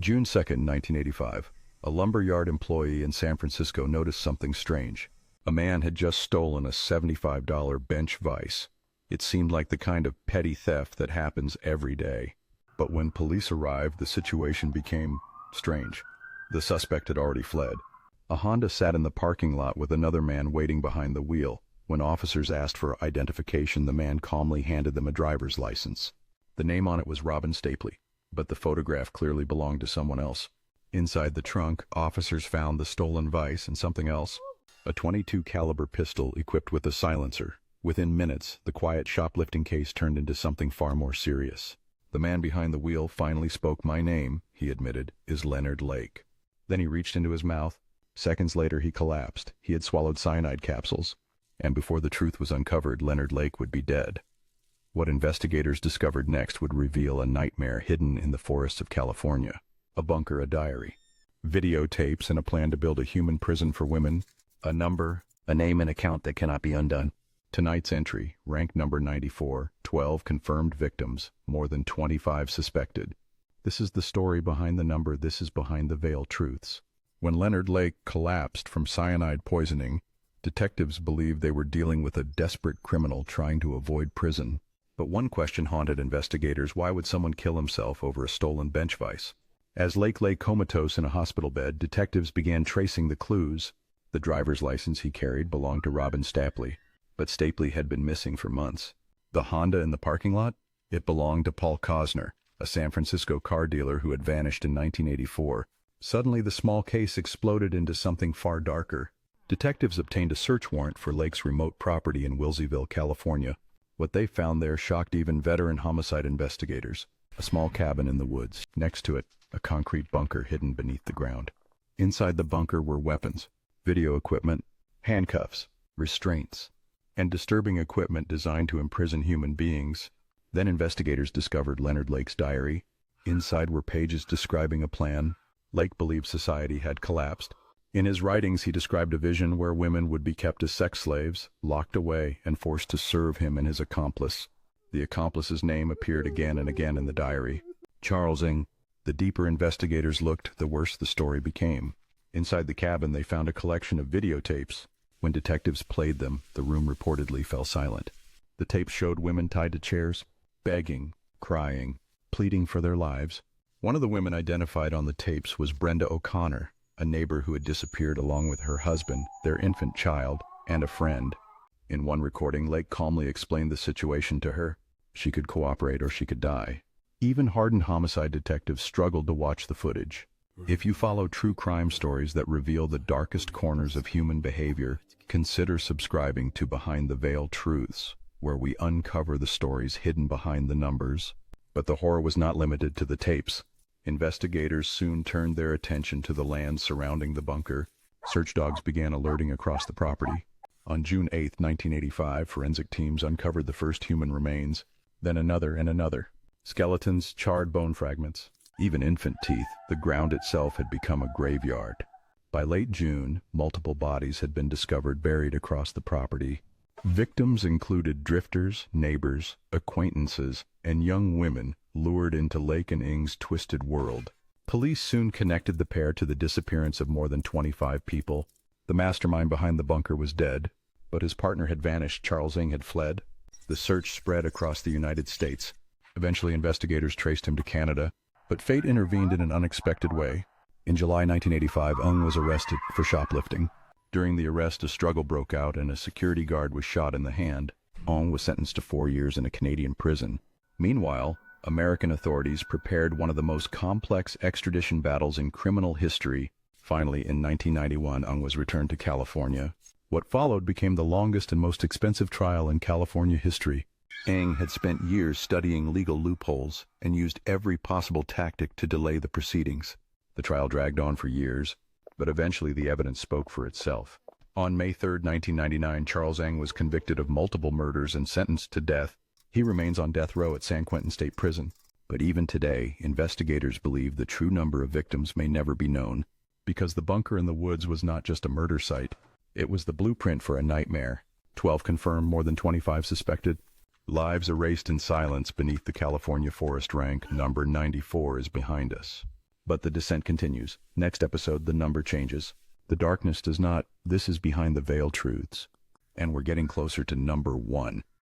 June 2nd, 1985. A lumberyard employee in San Francisco noticed something strange. A man had just stolen a $75 bench vise. It seemed like the kind of petty theft that happens every day. But when police arrived, the situation became strange. The suspect had already fled. A Honda sat in the parking lot with another man waiting behind the wheel. When officers asked for identification, the man calmly handed them a driver's license. The name on it was Robin Stapley, but the photograph clearly belonged to someone else. Inside the trunk, officers found the stolen vise and something else, a .22 caliber pistol equipped with a silencer. Within minutes, the quiet shoplifting case turned into something far more serious. The man behind the wheel finally spoke. "My name," he admitted, "is Leonard Lake." Then he reached into his mouth. Seconds later, he collapsed. He had swallowed cyanide capsules. And before the truth was uncovered, Leonard Lake would be dead. What investigators discovered next would reveal a nightmare hidden in the forests of California. A bunker, a diary, videotapes, and a plan to build a human prison for women. A number, a name and account that cannot be undone. Tonight's entry, rank number 94, 12 confirmed victims, more than 25 suspected. This is the story behind the number. This is behind the veiled truths. When Leonard Lake collapsed from cyanide poisoning, detectives believed they were dealing with a desperate criminal trying to avoid prison. But one question haunted investigators: why would someone kill himself over a stolen bench vise? As Lake lay comatose in a hospital bed, detectives began tracing the clues. The driver's license he carried belonged to Robin Stapley, but Stapley had been missing for months. The Honda in the parking lot? It belonged to Paul Cosner, a San Francisco car dealer who had vanished in 1984. Suddenly, the small case exploded into something far darker. Detectives obtained a search warrant for Lake's remote property in Wilseyville, California. What they found there shocked even veteran homicide investigators. A small cabin in the woods. Next to it, a concrete bunker hidden beneath the ground. Inside the bunker were weapons, video equipment, handcuffs, restraints, and disturbing equipment designed to imprison human beings. Then investigators discovered Leonard Lake's diary. Inside were pages describing a plan. Lake believed society had collapsed. In his writings, he described a vision where women would be kept as sex slaves, locked away, and forced to serve him and his accomplice. The accomplice's name appeared again and again in the diary: Charles Ng. The deeper investigators looked, the worse the story became. Inside the cabin, they found a collection of videotapes. When detectives played them, the room reportedly fell silent. The tapes showed women tied to chairs, begging, crying, pleading for their lives. One of the women identified on the tapes was Brenda O'Connor, a neighbor who had disappeared along with her husband, their infant child, and a friend. In one recording, Lake calmly explained the situation to her. She could cooperate or she could die. Even hardened homicide detectives struggled to watch the footage. If you follow true crime stories that reveal the darkest corners of human behavior, consider subscribing to Behind the Veil Truths, where we uncover the stories hidden behind the numbers. But the horror was not limited to the tapes. Investigators soon turned their attention to the land surrounding the bunker. Search dogs began alerting across the property. On June 8, 1985, forensic teams uncovered the first human remains, then another and another. Skeletons, charred bone fragments, even infant teeth. The ground itself had become a graveyard. By late June, multiple bodies had been discovered buried across the property. Victims included drifters, neighbors, acquaintances, and young women lured into Lake and Ng's twisted world. Police soon connected the pair to the disappearance of more than 25 people. The mastermind behind the bunker was dead, but his partner had vanished. Charles Ng had fled. The search spread across the United States. Eventually, investigators traced him to Canada, but fate intervened in an unexpected way. In July 1985, Ng was arrested for shoplifting. During the arrest, a struggle broke out and a security guard was shot in the hand. Ng was sentenced to 4 years in a Canadian prison. Meanwhile, American authorities prepared one of the most complex extradition battles in criminal history. Finally, in 1991, Ng was returned to California. What followed became the longest and most expensive trial in California history. Ng had spent years studying legal loopholes and used every possible tactic to delay the proceedings. The trial dragged on for years, but eventually the evidence spoke for itself. On May 3, 1999, Charles Ng was convicted of multiple murders and sentenced to death. He remains on death row at San Quentin State Prison. But even today, investigators believe the true number of victims may never be known, because the bunker in the woods was not just a murder site. It was the blueprint for a nightmare. 12 confirmed, more than 25 suspected. Lives erased in silence beneath the California forest. Rank number 94 is behind us. But the descent continues. Next episode, the number changes. The darkness does not. This is Behind the Veil Truths. And we're getting closer to number 1.